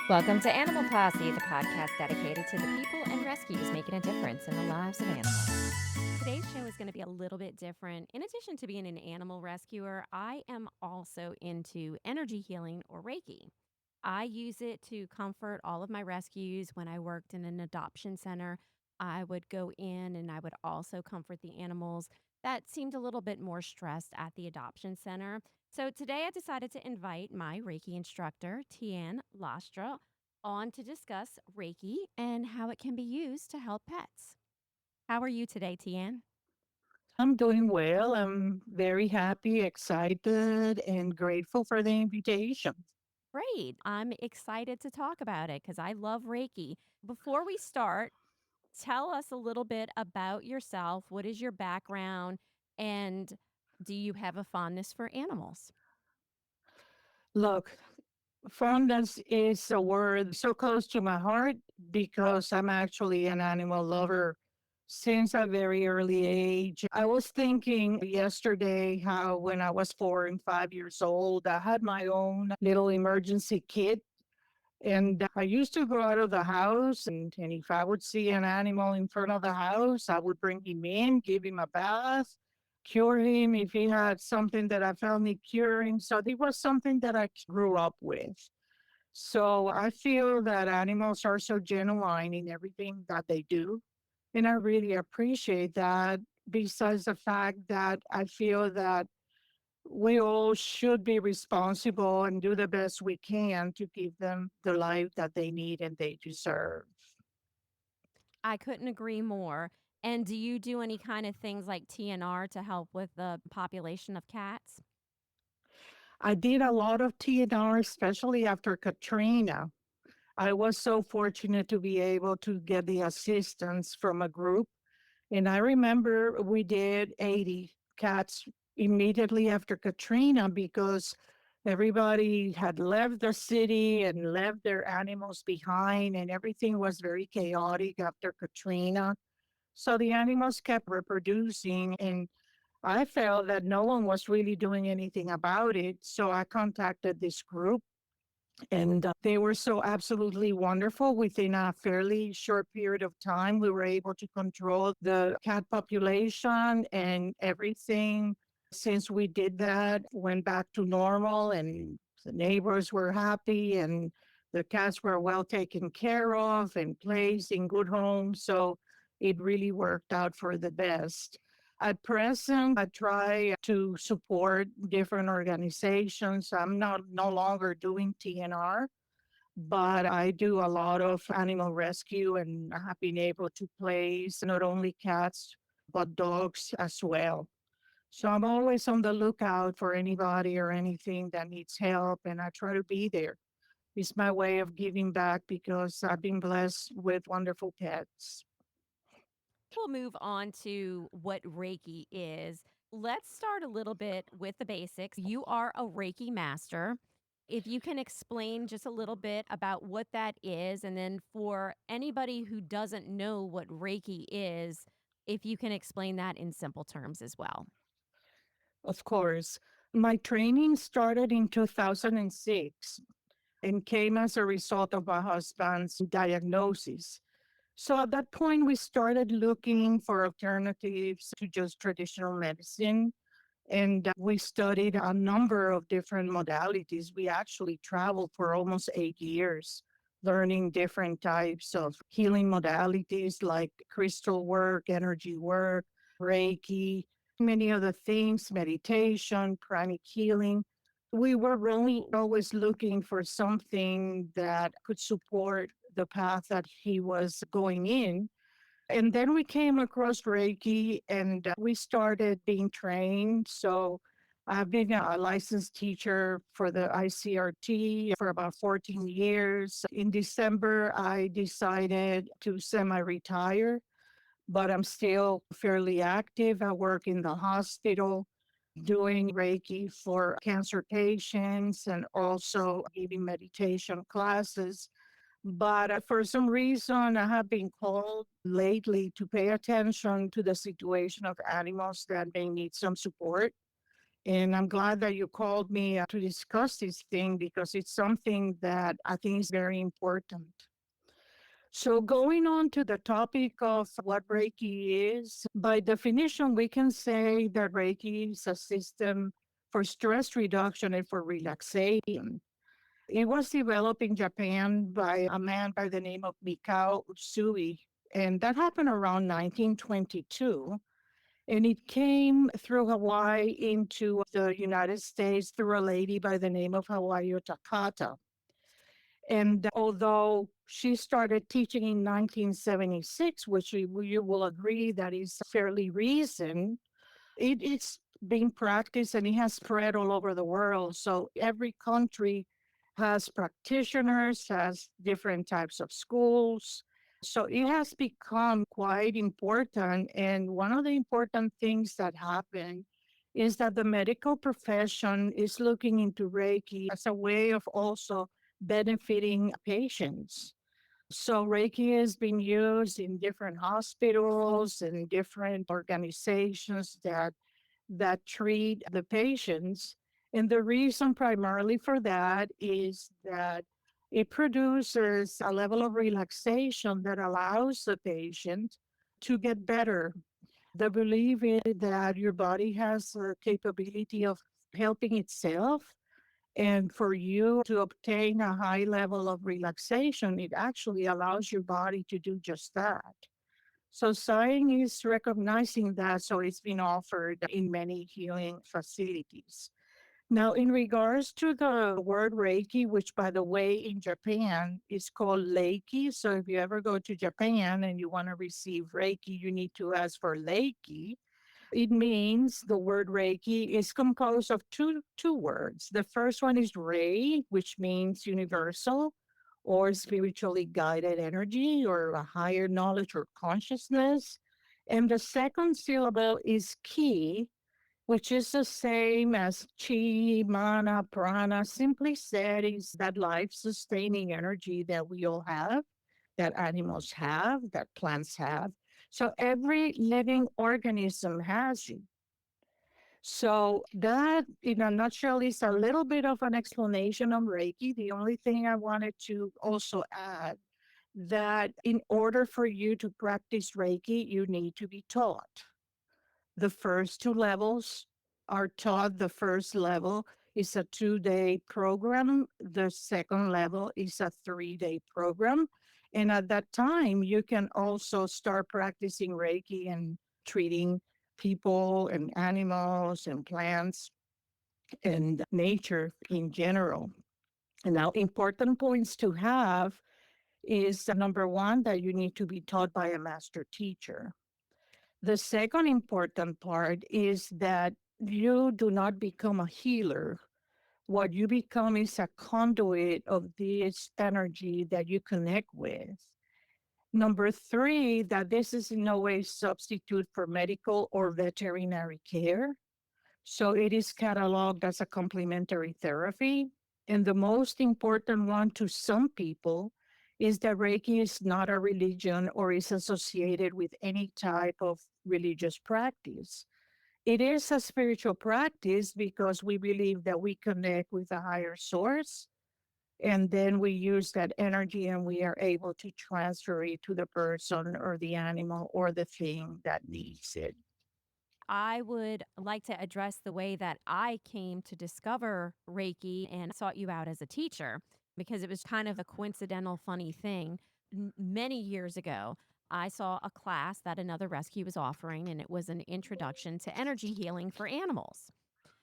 Welcome to Animal Posse, the podcast dedicated to the people and rescues making a difference in the lives of animals. Today's show is going to be a little bit different. In addition to being an animal rescuer, I am also into energy healing or Reiki. I use it to comfort all of my rescues. When I worked in an adoption center, I would go in and I would also comfort the animals that seemed a little bit more stressed at the adoption center. So today I decided to invite my Reiki instructor, Tianne Lastra, on to discuss Reiki and how it can be used to help pets. How are you today, Tianne? I'm doing well. I'm very happy, excited, and grateful for the invitation. Great. I'm excited to talk about it because I love Reiki. Before we start, tell us a little bit about yourself. What is your background? And do you have a fondness for animals? Look, fondness is a word so close to my heart because I'm actually an animal lover since a very early age. I was thinking yesterday how when I was 4 and 5 years old, I had my own little emergency kit. And I used to go out of the house, and if I would see an animal in front of the house, I would bring him in, give him a bath, cure him if he had something that I felt need curing. So it was something that I grew up with. So I feel that animals are so genuine in everything that they do. And I really appreciate that, besides the fact that I feel that we all should be responsible and do the best we can to give them the life that they need and they deserve. I couldn't agree more. And do you do any kind of things like TNR to help with the population of cats? I did a lot of TNR, especially after Katrina. I was so fortunate to be able to get the assistance from a group. And I remember we did 80 cats immediately after Katrina because everybody had left the city and left their animals behind, and everything was very chaotic after Katrina. So the animals kept reproducing, and I felt that no one was really doing anything about it. So I contacted this group, and they were so absolutely wonderful. Within a fairly short period of time, we were able to control the cat population, and everything since we did that went back to normal, and the neighbors were happy, and the cats were well taken care of and placed in good homes. So it really worked out for the best. At present, I try to support different organizations. I'm not no longer doing TNR, but I do a lot of animal rescue, and I have been able to place not only cats but dogs as well. So I'm always on the lookout for anybody or anything that needs help, and I try to be there. It's my way of giving back because I've been blessed with wonderful pets. We'll move on to what Reiki is. Let's start a little bit with the basics. You are a Reiki master. If you can explain just a little bit about what that is, and then for anybody who doesn't know what Reiki is, if you can explain that in simple terms as well. Of course, my training started in 2006 and came as a result of my husband's diagnosis. So at that point, we started looking for alternatives to just traditional medicine. And we studied a number of different modalities. We actually traveled for almost 8 years, learning different types of healing modalities like crystal work, energy work, Reiki, many other things, meditation, pranic healing. We were really always looking for something that could support the path that he was going in. And then we came across Reiki, and we started being trained. So I've been a licensed teacher for the ICRT for about 14 years. In December, I decided to semi retire, but I'm still fairly active. I work in the hospital doing Reiki for cancer patients and also giving meditation classes. But for some reason, I have been called lately to pay attention to the situation of animals that may need some support. And I'm glad that you called me to discuss this thing because it's something that I think is very important. So, going on to the topic of what Reiki is, by definition, we can say that Reiki is a system for stress reduction and for relaxation. It was developed in Japan by a man by the name of Mikao Usui, and that happened around 1922. And it came through Hawaii into the United States through a lady by the name of Hawaii Takata. And although she started teaching in 1976, which you will agree that is fairly recent, it's being practiced and it has spread all over the world. So every country has practitioners, has different types of schools. So it has become quite important. And one of the important things that happen is that the medical profession is looking into Reiki as a way of also benefiting patients. So Reiki has been used in different hospitals and different organizations that treat the patients. And the reason primarily for that is that it produces a level of relaxation that allows the patient to get better. The belief is that your body has a capability of helping itself. And for you to obtain a high level of relaxation, it actually allows your body to do just that. So science is recognizing that, so it's been offered in many healing facilities. Now, in regards to the word Reiki, which by the way in Japan is called Reiki. So if you ever go to Japan and you want to receive Reiki, you need to ask for Reiki. It means the word Reiki is composed of two words. The first one is Rei, which means universal or spiritually guided energy or a higher knowledge or consciousness. And the second syllable is Ki, which is the same as Chi, Mana, Prana. Simply said, is that life sustaining energy that we all have, that animals have, that plants have. So every living organism has it. So that, in a nutshell, is a little bit of an explanation on Reiki. The only thing I wanted to also add that in order for you to practice Reiki, you need to be taught. The first two levels are taught. The first level is a 2-day program. The second level is a 3-day program. And at that time, you can also start practicing Reiki and treating people and animals and plants and nature in general. And now, important points to have is number one, that you need to be taught by a master teacher. The second important part is that you do not become a healer. What you become is a conduit of this energy that you connect with. Number three, that this is in no way substitute for medical or veterinary care. So it is cataloged as a complementary therapy. And the most important one to some people is that Reiki is not a religion or is associated with any type of religious practice. It is a spiritual practice because we believe that we connect with a higher source and then we use that energy and we are able to transfer it to the person or the animal or the thing that needs it. I would like to address the way that I came to discover Reiki and sought you out as a teacher because it was kind of a coincidental, funny thing. Many years ago, I saw a class that another rescue was offering, and it was an introduction to energy healing for animals.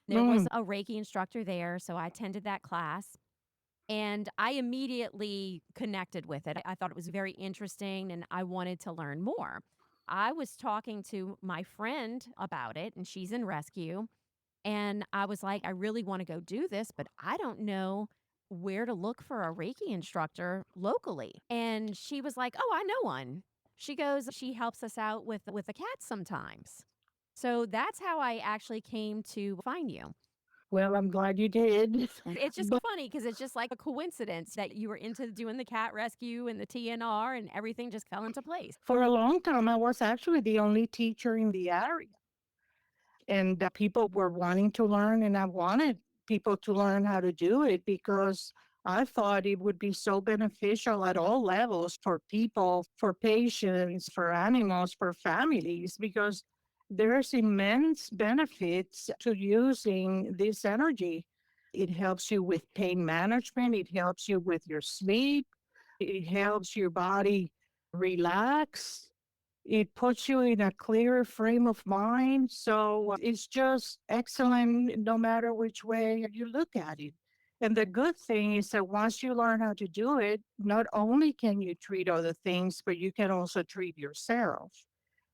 There was Mm, a Reiki instructor there, so I attended that class. And I immediately connected with it. I thought it was very interesting and I wanted to learn more. I was talking to my friend about it, and she's in rescue. And I was like, I really want to go do this, but I don't know where to look for a Reiki instructor locally. And she was like, "Oh, I know one." She goes, "She helps us out with the cats sometimes." So that's how I actually came to find you. well, I'm glad you did. It's just But funny because it's just like a coincidence that you were into doing the cat rescue and the TNR and everything just fell into place. for a long time, I was actually the only teacher in the area. And people were wanting to learn, and I wanted people to learn how to do it because I thought it would be so beneficial at all levels for people, for patients, for animals, for families, because there's immense benefits to using this energy. It helps you with pain management, it helps you with your sleep, it helps your body relax, it puts you in a clearer frame of mind. So it's just excellent no matter which way you look at it. And the good thing is that once you learn how to do it, not only can you treat other things, but you can also treat yourself,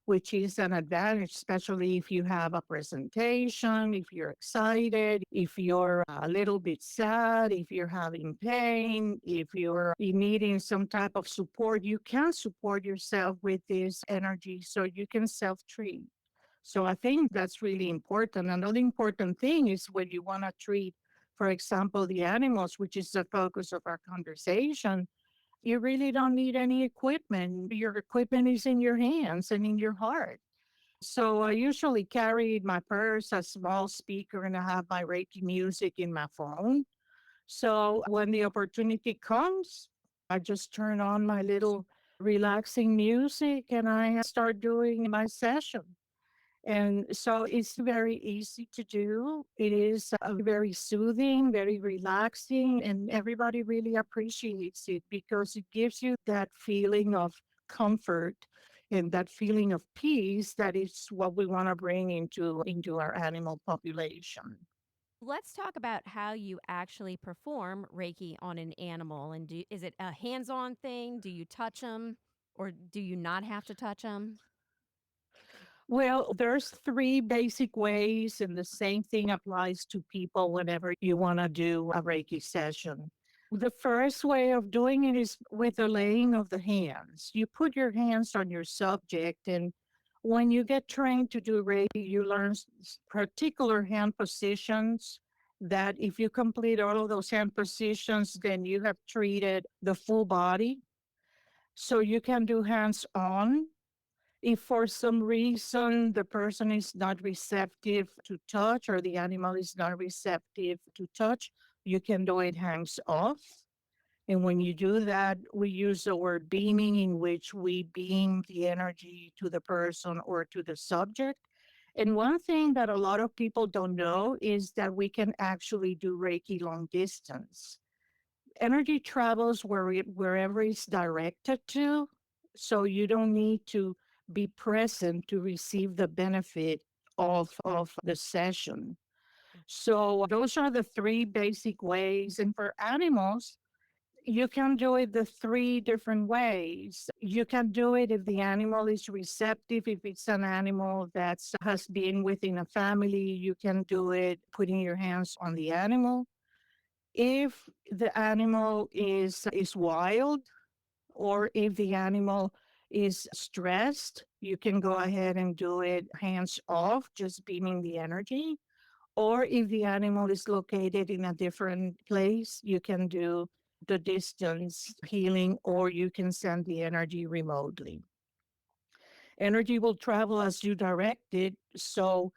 which is an advantage, especially if you have a presentation, if you're excited, if you're a little bit sad, if you're having pain, if you're needing some type of support, you can support yourself with this energy so you can self treat. So I think that's really important. Another important thing is when you want to treat, for example, the animals, which is the focus of our conversation, you really don't need any equipment. Your equipment is in your hands and in your heart. So I usually carry in my purse a small speaker and I have my Reiki music in my phone. So when the opportunity comes, I just turn on my little relaxing music and I start doing my session. And so it's very easy to do. It is very soothing, very relaxing, and everybody really appreciates it because it gives you that feeling of comfort and that feeling of peace that is what we want to bring into our animal population. Let's talk about how you actually perform Reiki on an animal. And is it a hands on thing? Do you touch them or do you not have to touch them? Well, there's three basic ways, and the same thing applies to people whenever you want to do a Reiki session. The first way of doing it is with the laying of the hands. You put your hands on your subject, and when you get trained to do Reiki, you learn particular hand positions that if you complete all of those hand positions, then you have treated the full body. So you can do hands on if for some reason the person is not receptive to touch or the animal is not receptive to touch, you can do it hands off. And when you do that, we use the word beaming, in which we beam the energy to the person or to the subject. And one thing that a lot of people don't know is that we can actually do Reiki long distance. Energy travels wherever it's directed to. So you don't need to be present to receive the benefit of the session. So those are the three basic ways. And for animals, you can do it the three different ways. You can do it if the animal is receptive. If it's an animal that has been within a family, you can do it putting your hands on the animal. If the animal is wild, or if the animal is stressed, you can go ahead and do it hands off, just beaming the energy. Or if the animal is located in a different place, you can do the distance healing, or you can send the energy remotely. Energy will travel as you direct it. So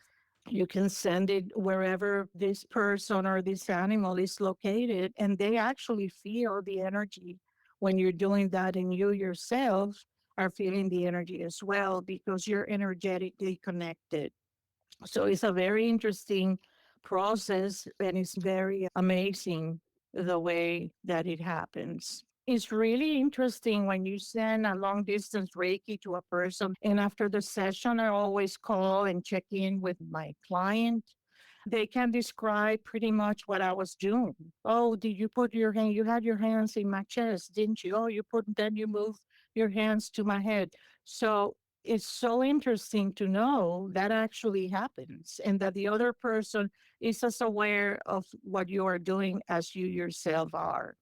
you can send it wherever this person or this animal is located, and they actually feel the energy when you're doing that, and you yourself are feeling the energy as well because you're energetically connected. So it's a very interesting process, and it's very amazing the way that it happens. It's really interesting when you send a long distance Reiki to a person. And after the session, I always call and check in with my client. They can describe pretty much what I was doing. Oh, did you put your hand? You had your hands in my chest, didn't you? Oh, you put, then you moved your hands to my head. So it's so interesting to know that actually happens and that the other person is as aware of what you are doing as you yourself are.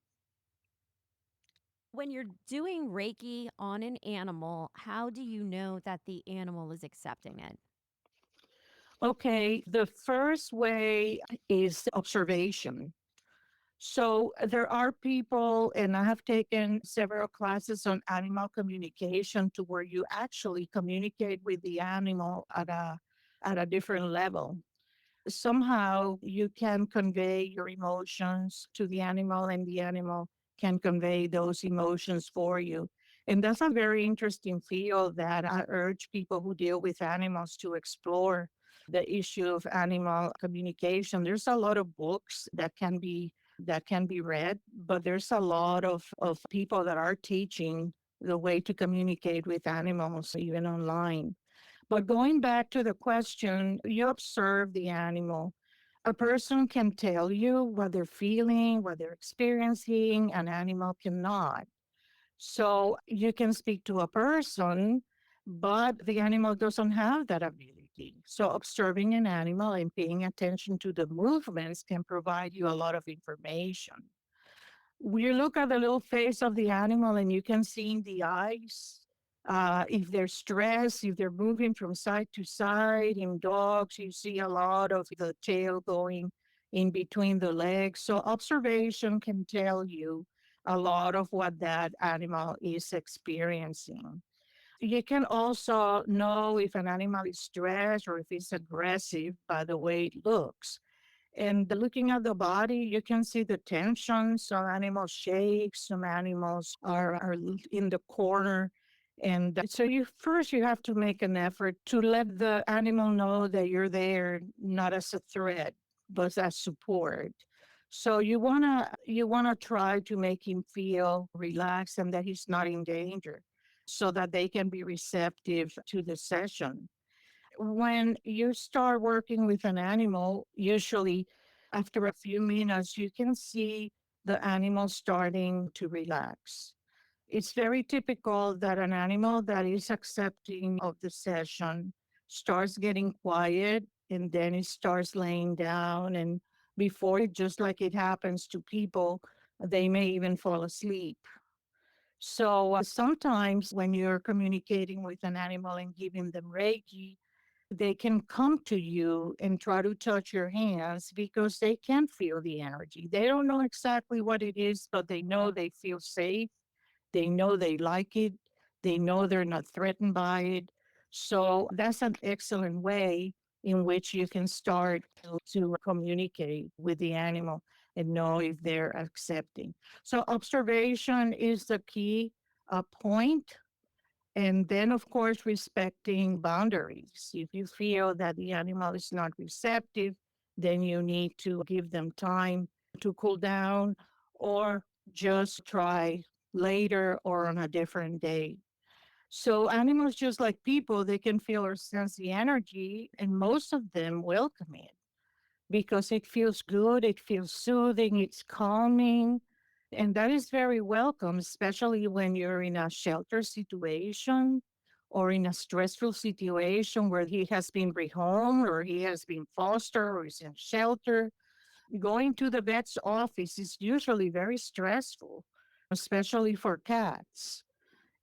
When you're doing Reiki on an animal, how do you know that the animal is accepting it? Okay, the first way is observation. So there are people, and I have taken several classes on animal communication to where you actually communicate with the animal at a at a different level. Somehow you can convey your emotions to the animal, and the animal can convey those emotions for you. And that's a very interesting field that I urge people who deal with animals to explore the issue of animal communication. There's a lot of books that can be read, but there's a lot of people that are teaching the way to communicate with animals, even online. But going back to the question, you observe the animal. A person can tell you what they're feeling, what they're experiencing, an animal cannot. So you can speak to a person, but the animal doesn't have that ability. So observing an animal and paying attention to the movements can provide you a lot of information. You look at the little face of the animal and you can see in the eyes if they're stressed, if they're moving from side to side. In dogs, you see a lot of the tail going in between the legs. So observation can tell you a lot of what that animal is experiencing. You can also know if an animal is stressed or if it's aggressive by the way it looks. And looking at the body, you can see the tension. Some animals shake, some animals are in the corner. And so you have to make an effort to let the animal know that you're there, not as a threat, but as support. So you wanna try to make him feel relaxed and that he's not in danger, so that they can be receptive to the session. When you start working with an animal, usually after a few minutes, you can see the animal starting to relax. It's very typical that an animal that is accepting of the session starts getting quiet and then it starts laying down. And before it, just like it happens to people, they may even fall asleep. So sometimes when you're communicating with an animal and giving them Reiki, they can come to you and try to touch your hands because they can feel the energy. They don't know exactly what it is, but they know they feel safe. They know they like it. They know they're not threatened by it. So that's an excellent way in which you can start to communicate with the animal and know if they're accepting. So observation is the key point, and then, of course, respecting boundaries. If you feel that the animal is not receptive, then you need to give them time to cool down or just try later or on a different day. So, animals, just like people, they can feel or sense the energy, and most of them welcome it because it feels good, it feels soothing, it's calming. And that is very welcome, especially when you're in a shelter situation or in a stressful situation where he has been rehomed or he has been fostered or is in shelter. Going to the vet's office is usually very stressful, especially for cats.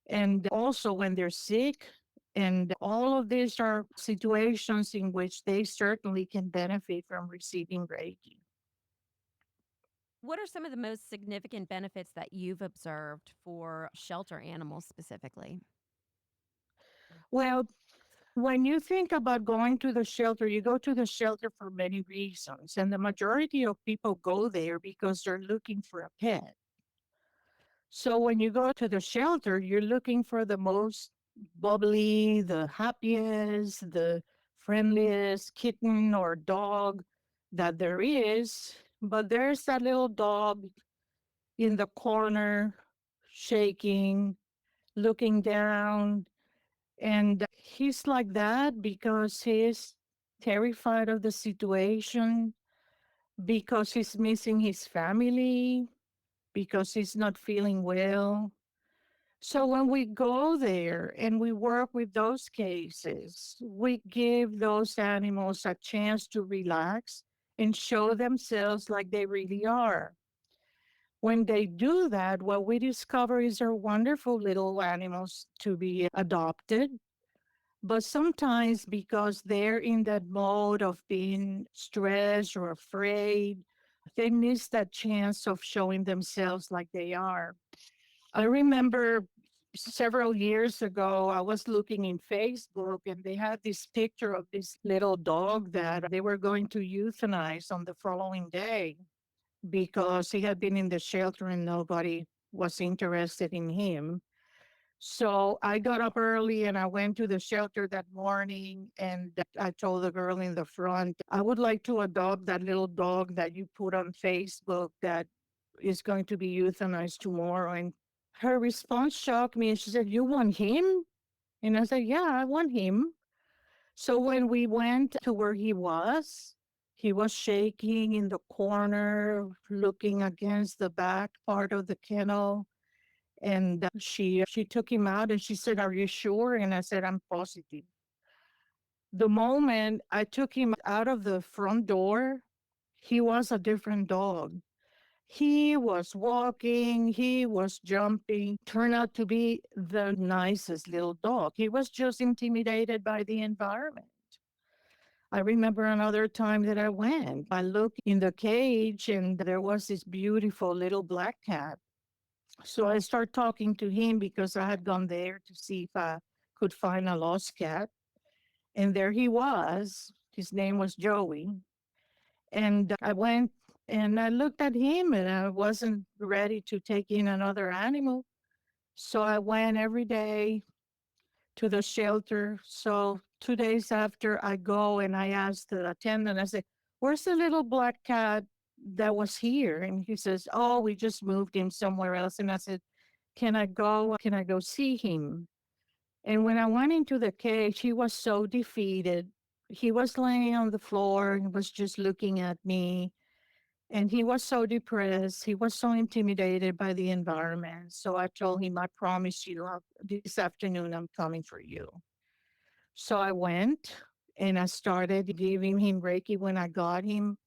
And also when they're sick. And all of these are situations in which they certainly can benefit from receiving Reiki. What are some of the most significant benefits that you've observed for shelter animals specifically? Well, when you think about going to the shelter, you go to the shelter for many reasons. And the majority of people go there because they're looking for a pet. So when you go to the shelter, you're looking for the most bubbly, the happiest, the friendliest kitten or dog that there is. But there's that little dog in the corner, shaking, looking down. And he's like that because he's terrified of the situation, because he's missing his family, because he's not feeling well. So when we go there and we work with those cases, we give those animals a chance to relax and show themselves like they really are. When they do that, what we discover is they're wonderful little animals to be adopted. But sometimes, because they're in that mode of being stressed or afraid, they miss that chance of showing themselves like they are. I remember Several years ago, I was looking in Facebook and they had this picture of this little dog that they were going to euthanize on the following day because he had been in the shelter and nobody was interested in him. So I got up early and I went to the shelter that morning and I told the girl in the front, I would like to adopt that little dog that you put on Facebook that is going to be euthanized tomorrow. And her response shocked me. And she said, "You want him?" And I said, "Yeah, I want him." So when we went to where he was shaking in the corner, looking against the back part of the kennel. And she took him out and she said, "Are you sure?" And I said, "I'm positive." The moment I took him out of the front door, he was a different dog. He was walking, he was jumping, turned out to be the nicest little dog. He was just intimidated by the environment. I remember another time that I went, I looked in the cage and there was this beautiful little black cat. So I started talking to him because I had gone there to see if I could find a lost cat. And there he was. His name was Joey. And I went and I looked at him and I wasn't ready to take in another animal. So I went every day to the shelter. So 2 days after I go and I asked the attendant, I said, "Where's the little black cat that was here?" And he says, "Oh, we just moved him somewhere else." And I said, "Can I go? Can I go see him?" And when I went into the cage, he was so defeated. He was laying on the floor and was just looking at me. And he was so depressed. He was so intimidated by the environment. So I told him, "I promise you, this afternoon I'm coming for you." So I went and I started giving him Reiki when I got him.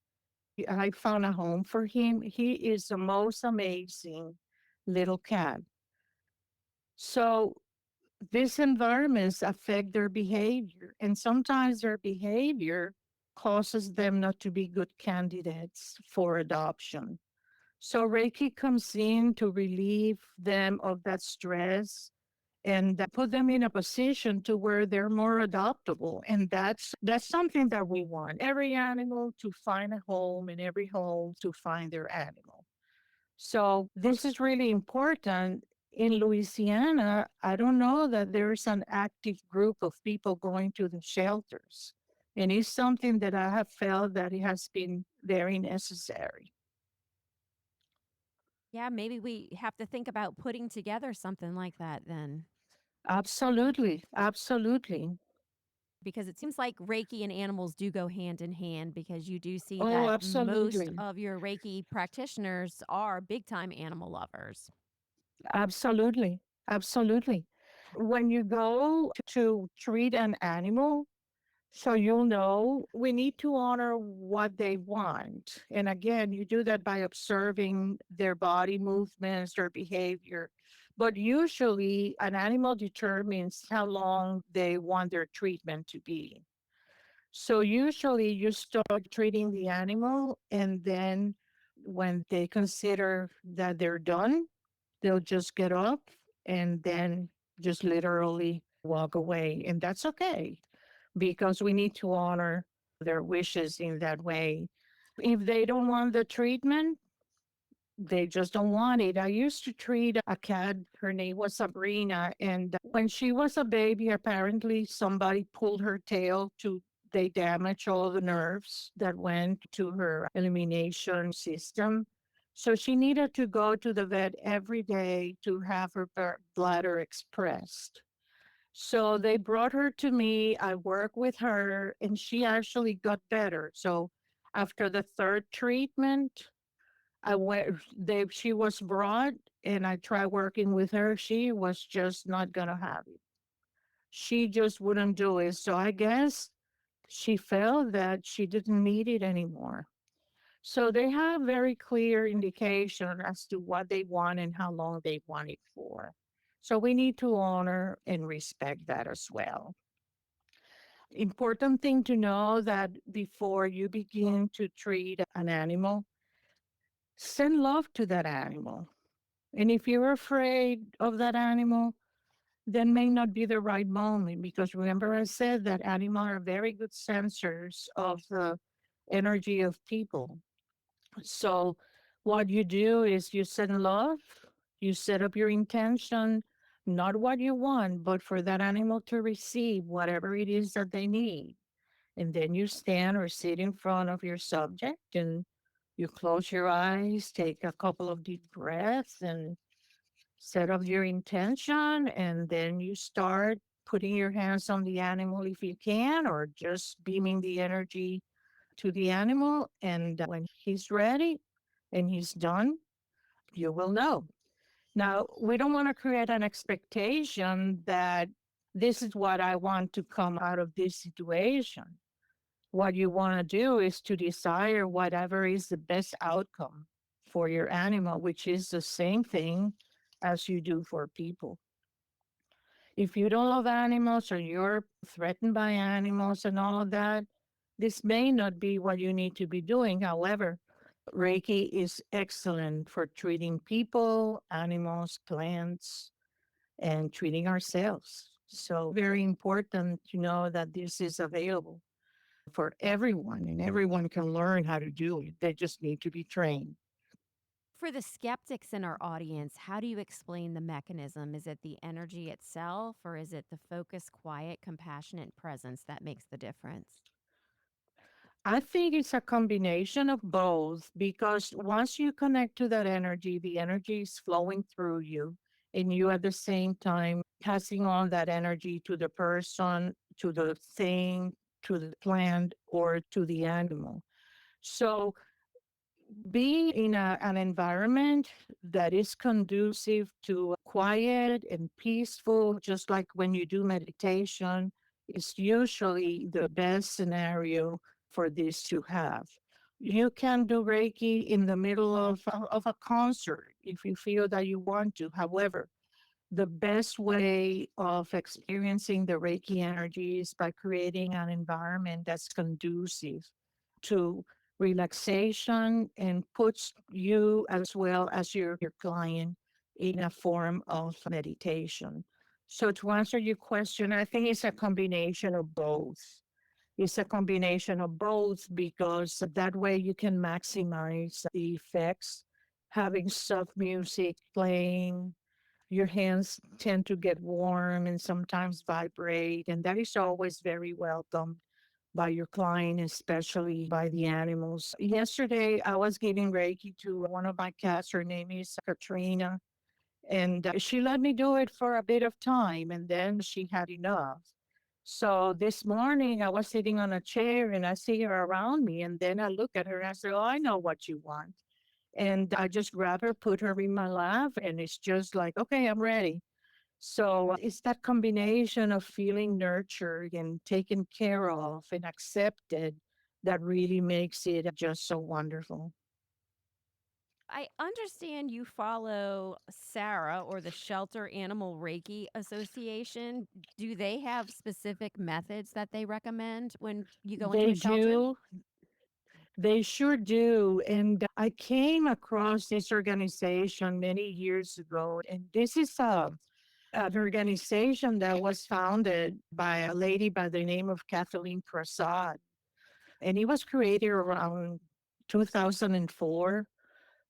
I found a home for him. He is the most amazing little cat. So these environments affect their behavior, and sometimes their behavior causes them not to be good candidates for adoption. So Reiki comes in to relieve them of that stress and put them in a position to where they're more adoptable. And that's something that we want. Every animal to find a home and every home to find their animal. So this is really important. In Louisiana, I don't know that there's an active group of people going to the shelters. And it's something that I have felt that it has been very necessary. Yeah, maybe we have to think about putting together something like that then, Absolutely. Absolutely. because it seems like Reiki and animals do go hand in hand because you do see Oh, that most absolutely. of your Reiki practitioners are big time animal lovers. Absolutely. Absolutely. When you go to treat an animal, so you'll know we need to honor what they want. And again, you do that by observing their body movements, their behavior. But usually, an animal determines how long they want their treatment to be. So usually, you start treating the animal, and then when they consider that they're done, they'll just get up and then just literally walk away. And that's okay because we need to honor their wishes in that way. If they don't want the treatment, they just don't want it. I used to treat a cat. Her name was Sabrina. And when she was a baby, apparently somebody pulled her tail to they damaged all the nerves that went to her elimination system. So she needed to go to the vet every day to have her bladder expressed. So they brought her to me. I worked with her and she actually got better. So after the third treatment, I went she was brought and I tried working with her. She was just not gonna have it. She just wouldn't do it. So I guess she felt that she didn't need it anymore. So they have very clear indication as to what they want and how long they want it for. So we need to honor and respect that as well. Important thing to know that before you begin to treat an animal, send love to that animal. And if you're afraid of that animal, then may not be the right moment because remember I said that animals are very good sensors of the energy of people. So what you do is you send love, you set up your intention, not what you want, but for that animal to receive whatever it is that they need. And then you stand or sit in front of your subject and you close your eyes, take a couple of deep breaths and set up your intention. And then you start putting your hands on the animal if you can, or just beaming the energy to the animal. And when he's ready and he's done, you will know. Now, we don't want to create an expectation that this is what I want to come out of this situation. What you want to do is to desire whatever is the best outcome for your animal, which is the same thing as you do for people. If you don't love animals or you're threatened by animals and all of that, this may not be what you need to be doing. However, Reiki is excellent for treating people, animals, plants, and treating ourselves. So, very important to know that this is available for everyone and everyone can learn how to do it. They just need to be trained. For the skeptics in our audience, how do you explain the mechanism? Is it the energy itself, or is it the focused, quiet, compassionate presence that makes the difference? I think it's a combination of both because once you connect to that energy, the energy is flowing through you, and you at the same time passing on that energy to the person, to the thing, to the plant, or to the animal. So being in an environment that is conducive to quiet and peaceful, just like when you do meditation, is usually the best scenario for this to have. You can do Reiki in the middle of a concert if you feel that you want to. However, the best way of experiencing the Reiki energy is by creating an environment that's conducive to relaxation and puts you as well as your client in a form of meditation. So to answer your question, I think it's a combination of both. It's a combination of both because that way you can maximize the effects. Having soft music playing, your hands tend to get warm and sometimes vibrate, and that is always very welcome by your client, especially by the animals. Yesterday, I was giving Reiki to one of my cats. Her name is Katrina, and she let me do it for a bit of time, and then she had enough. So this morning, I was sitting on a chair and I see her around me, and then I look at her and I say, "Oh, I know what you want." And I just grab her, put her in my lap, and it's just like, okay, I'm ready. So it's that combination of feeling nurtured and taken care of and accepted that really makes it just so wonderful. I understand you follow Sarah or the Shelter Animal Reiki Association. Do they have specific methods that they recommend when you go into They a shelter? do, they sure do. And I came across this organization many years ago, and this is an organization that was founded by a lady by the name of Kathleen Prasad. And it was created around 2004.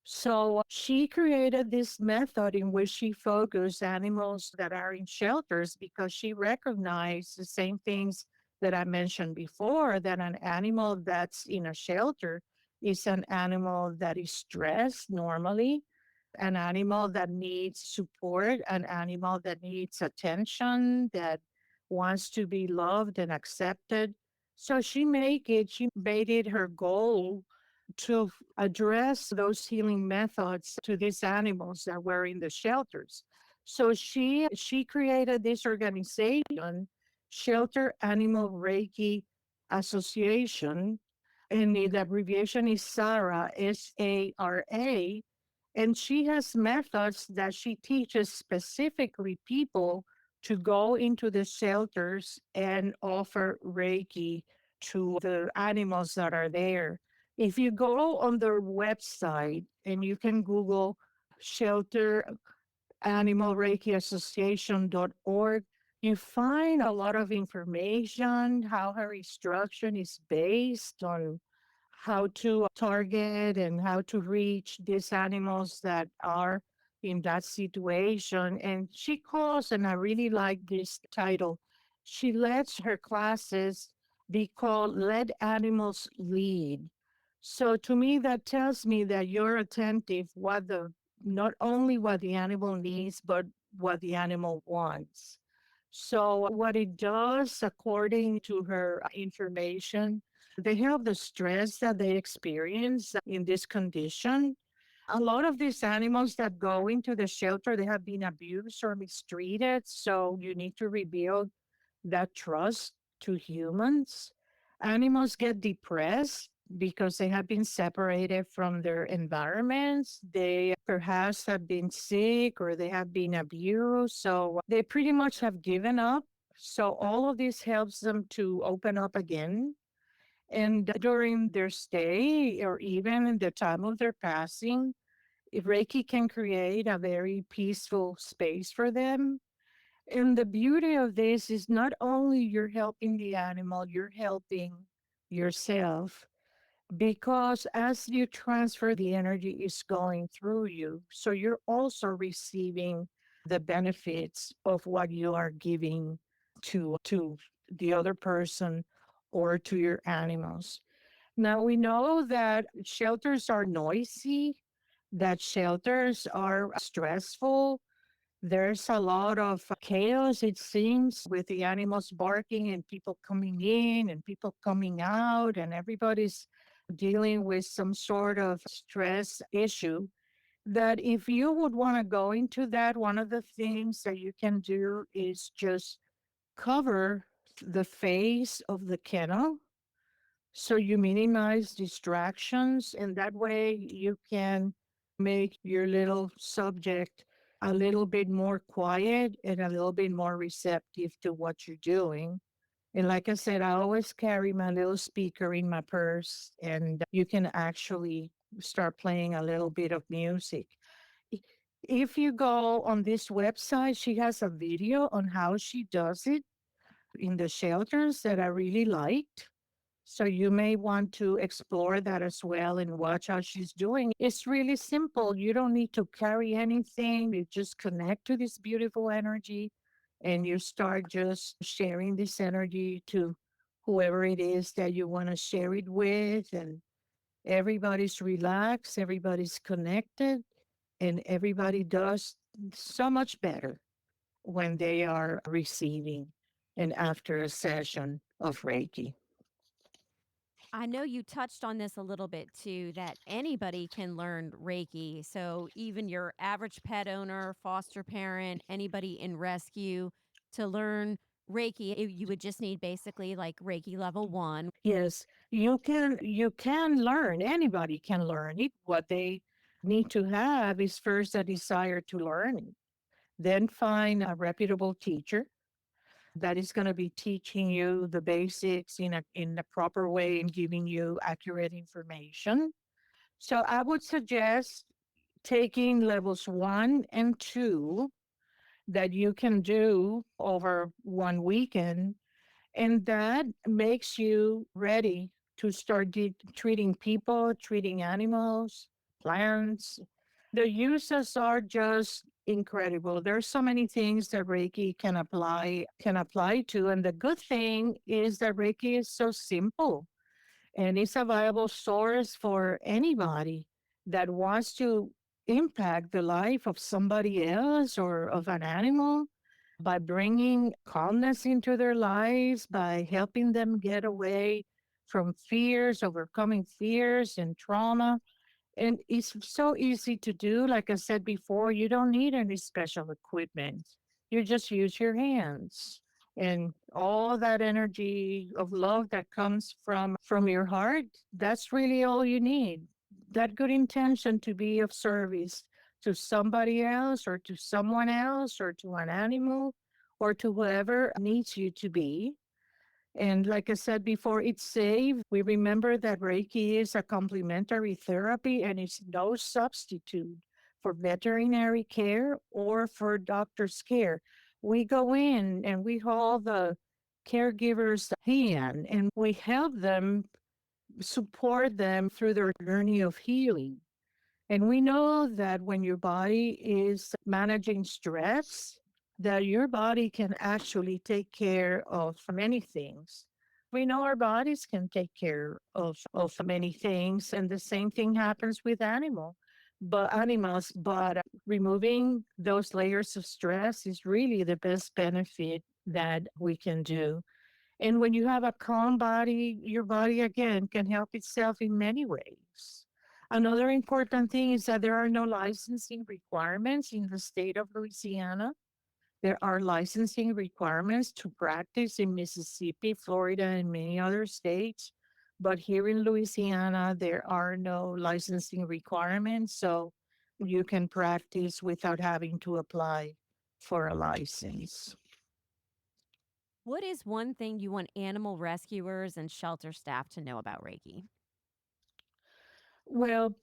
So she created this method in which she focused animals that are in shelters because she recognized the same things that I mentioned before, that an animal that's in a shelter is an animal that is stressed normally, an animal that needs support, an animal that needs attention, that wants to be loved and accepted. So she made it her goal to address those healing methods to these animals that were in the shelters. So she created this organization, Shelter Animal Reiki Association, and the abbreviation is SARA, SARA. And she has methods that she teaches specifically people to go into the shelters and offer Reiki to the animals that are there. If you go on their website and you can Google shelter animalreikiassociation.org, you find a lot of information, how her instruction is based on how to target and how to reach these animals that are in that situation. And she calls, and I really like this title, she lets her classes be called Let Animals Lead. So to me, that tells me that you're attentive what the not only what the animal needs, but what the animal wants. So what it does, according to her information, they have the stress that they experience in this condition. A lot of these animals that go into the shelter, they have been abused or mistreated. So you need to rebuild that trust to humans. Animals get depressed because they have been separated from their environments. They perhaps have been sick or they have been abused. So they pretty much have given up. So all of this helps them to open up again. And during their stay or even in the time of their passing, if Reiki can create a very peaceful space for them. And the beauty of this is not only you're helping the animal, you're helping yourself because as you transfer, the energy is going through you. So you're also receiving the benefits of what you are giving to the other person or to your animals. Now we know that shelters are noisy, that shelters are stressful. There's a lot of chaos, it seems, with the animals barking and people coming in and people coming out, and everybody's dealing with some sort of stress issue. That if you would want to go into that, one of the things that you can do is just cover the face of the kennel so you minimize distractions, and that way you can make your little subject a little bit more quiet and a little bit more receptive to what you're doing. And like I said, I always carry my little speaker in my purse, and you can actually start playing a little bit of music. I- If you go on this website, she has a video on how she does it in the shelters that I really liked. So you may want to explore that as well and watch how she's doing. It's really simple. You don't need to carry anything. You just connect to this beautiful energy and you start just sharing this energy to whoever it is that you want to share it with. And everybody's relaxed, everybody's connected, and everybody does so much better when they are receiving and after a session of Reiki. I know you touched on this a little bit too, that anybody can learn Reiki. So even your average pet owner, foster parent, anybody in rescue to learn Reiki, you would just need basically like Reiki level 1. Yes, you can learn. Anybody can learn it. What they need to have is first a desire to learn. Then find a reputable teacher that is going to be teaching you the basics in the proper way and giving you accurate information. So I would suggest taking levels 1 and 2 that you can do over one weekend, and that makes you ready to start treating people, treating animals, plants. The uses are just incredible. There's so many things that Reiki can apply to. And the good thing is that Reiki is so simple and it's a viable source for anybody that wants to impact the life of somebody else or of an animal by bringing calmness into their lives, by helping them get away from fears, overcoming fears and trauma. And it's so easy to do. Like I said before, you don't need any special equipment. You just use your hands. And all that energy of love that comes from your heart, that's really all you need. That good intention to be of service to somebody else or to someone else or to an animal or to whoever needs you to be. And like I said before, it's safe. We remember that Reiki is a complementary therapy and it's no substitute for veterinary care or for doctor's care. We go in and we hold the caregiver's hand and we help them, support them through their journey of healing. And we know that when your body is managing stress, that your body can actually take care of many things. We know our bodies can take care of many things, and the same thing happens with animals. But removing those layers of stress is really the best benefit that we can do. And when you have a calm body, your body again can help itself in many ways. Another important thing is that there are no licensing requirements in the state of Louisiana. There are licensing requirements to practice in Mississippi, Florida, and many other states. But here in Louisiana, there are no licensing requirements. So you can practice without having to apply for a license. What is one thing you want animal rescuers and shelter staff to know about Reiki? Well,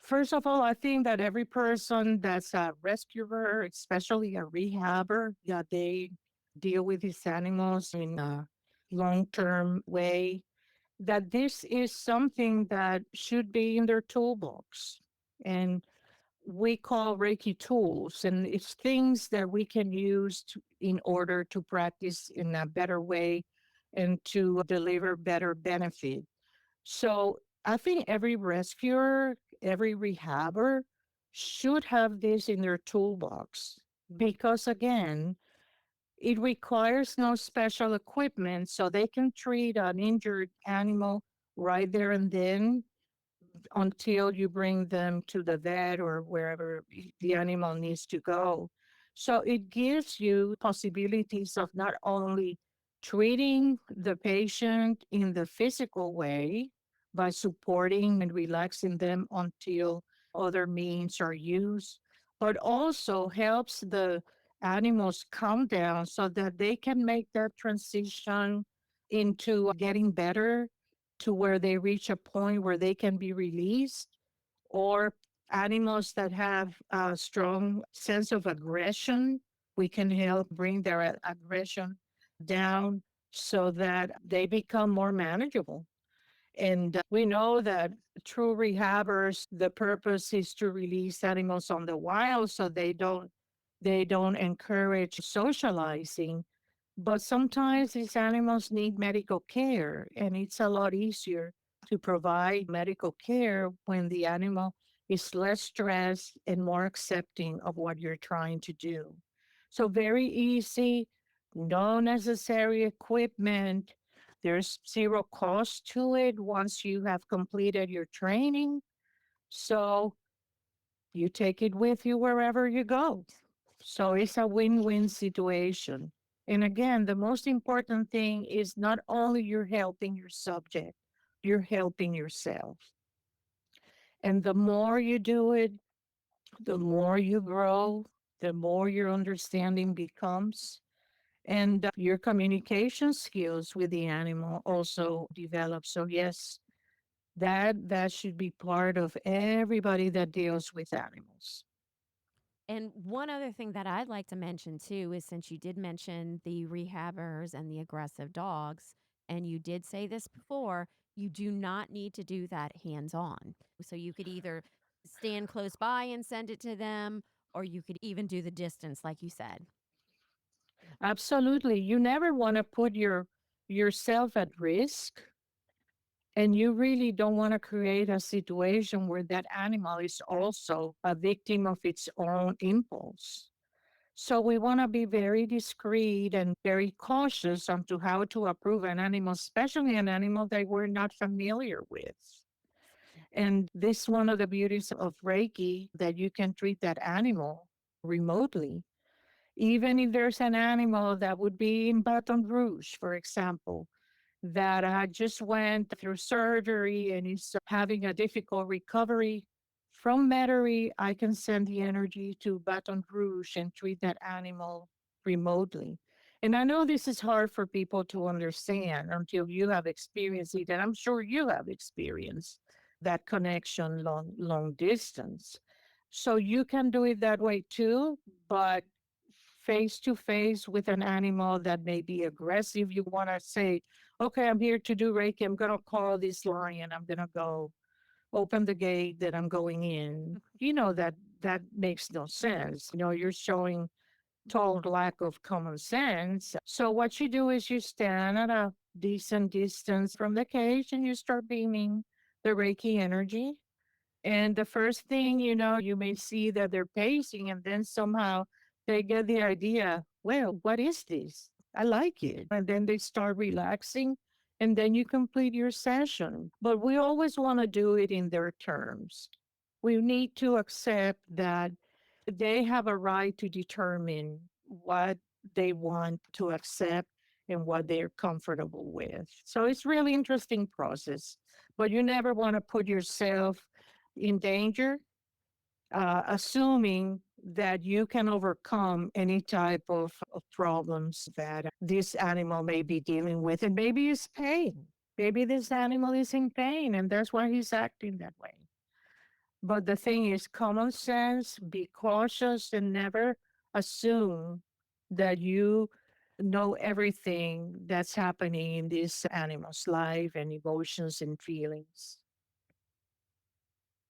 first of all, I think that every person that's a rescuer, especially a rehabber, that they deal with these animals in a long term way, that this is something that should be in their toolbox. And we call Reiki tools, and it's things that we can use in order to practice in a better way and to deliver better benefit. So I think every rescuer, every rehabber should have this in their toolbox because, again, it requires no special equipment, so they can treat an injured animal right there and then until you bring them to the vet or wherever the animal needs to go. So it gives you possibilities of not only treating the patient in the physical way by supporting and relaxing them until other means are used, but also helps the animals calm down so that they can make that transition into getting better to where they reach a point where they can be released, or animals that have a strong sense of aggression, we can help bring their aggression down so that they become more manageable. And we know that true rehabbers, the purpose is to release animals on the wild so they don't encourage socializing, but sometimes these animals need medical care, and it's a lot easier to provide medical care when the animal is less stressed and more accepting of what you're trying to do. So, very easy, no necessary equipment. There's zero cost to it once you have completed your training. So, you take it with you wherever you go. So it's a win win situation. And again, the most important thing is not only you're helping your subject, you're helping yourself. And the more you do it, the more you grow, the more your understanding becomes. And your communication skills with the animal also develop. So, yes, that should be part of everybody that deals with animals. And one other thing that I'd like to mention too is since you did mention the rehabbers and the aggressive dogs, and you did say this before, you do not need to do that hands on. So you could either stand close by and send it to them, or you could even do the distance, like you said. Absolutely. You never want to put yourself at risk, and you really don't want to create a situation where that animal is also a victim of its own impulse. So we want to be very discreet and very cautious on to how to approve an animal, especially an animal that we're not familiar with. And this one of the beauties of Reiki that you can treat that animal remotely. Even if there's an animal that would be in Baton Rouge, for example, that just went through surgery and is having a difficult recovery from Metairie, I can send the energy to Baton Rouge and treat that animal remotely. And I know this is hard for people to understand until you have experienced it, and I'm sure you have experienced that connection long distance. So you can do it that way too, but face to face with an animal that may be aggressive. You want to say, okay, I'm here to do Reiki. I'm going to call this lion. I'm going to go open the gate that I'm going in. That makes no sense. You're showing total lack of common sense. So what you do is you stand at a decent distance from the cage and you start beaming the Reiki energy. And the first thing you may see that they're pacing, and then somehow they get the idea, well, what is this? I like it. And then they start relaxing, and then you complete your session. But we always want to do it in their terms. We need to accept that they have a right to determine what they want to accept and what they're comfortable with. So it's really interesting process, but you never want to put yourself in danger, assuming that you can overcome any type of problems that this animal may be dealing with. And maybe it's pain. Maybe this animal is in pain and that's why he's acting that way. But the thing is, common sense, be cautious and never assume that you know everything that's happening in this animal's life and emotions and feelings.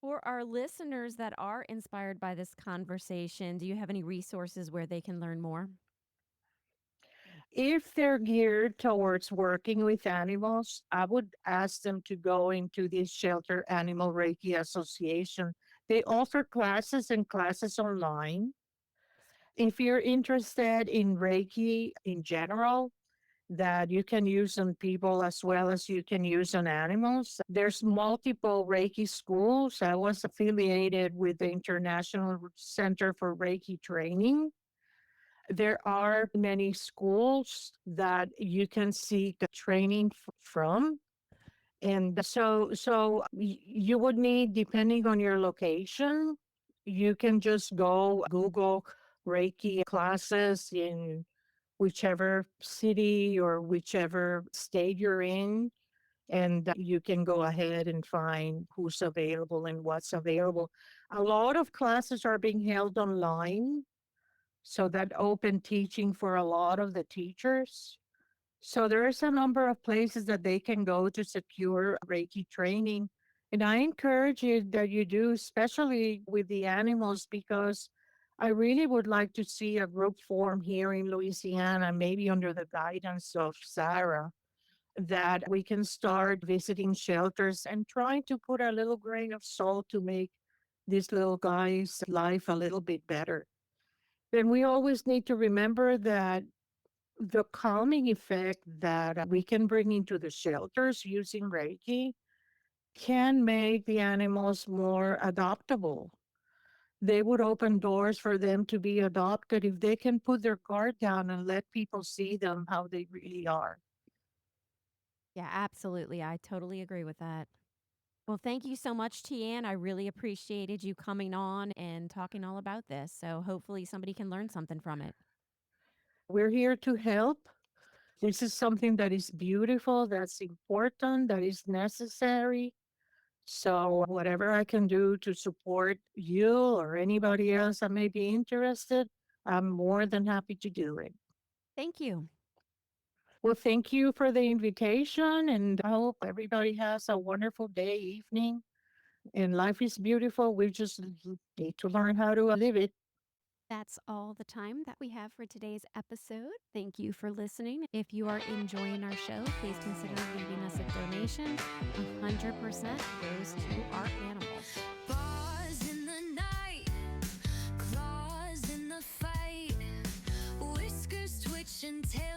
For our listeners that are inspired by this conversation, do you have any resources where they can learn more? If they're geared towards working with animals, I would ask them to go into the Shelter Animal Reiki Association. They offer classes and classes online. If you're interested in Reiki in general, that you can use on people as well as you can use on animals. There's multiple Reiki schools. I was affiliated with the International Center for Reiki Training. There are many schools that you can seek training from. And you would need, depending on your location, you can just go Google Reiki classes in whichever city or whichever state you're in. And you can go ahead and find who's available and what's available. A lot of classes are being held online. So that open teaching for a lot of the teachers. So there is a number of places that they can go to secure Reiki training. And I encourage you that you do, especially with the animals, because I really would like to see a group form here in Louisiana, maybe under the guidance of Sarah, that we can start visiting shelters and trying to put a little grain of salt to make this little guy's life a little bit better. Then we always need to remember that the calming effect that we can bring into the shelters using Reiki can make the animals more adoptable. They would open doors for them to be adopted if they can put their guard down and let people see them how they really are. Yeah, absolutely. I totally agree with that. Well, thank you so much, Tianne. I really appreciated you coming on and talking all about this. So hopefully somebody can learn something from it. We're here to help. This is something that is beautiful, that's important, that is necessary. So, whatever I can do to support you or anybody else that may be interested, I'm more than happy to do it. Thank you. Well, thank you for the invitation, and I hope everybody has a wonderful day, evening. And life is beautiful. We just need to learn how to live it. That's all the time that we have for today's episode. Thank you for listening. If you are enjoying our show, please consider leaving us a donation. 100% goes to our animals. Bars in the night, claws in the fight, whiskers twitch and tail.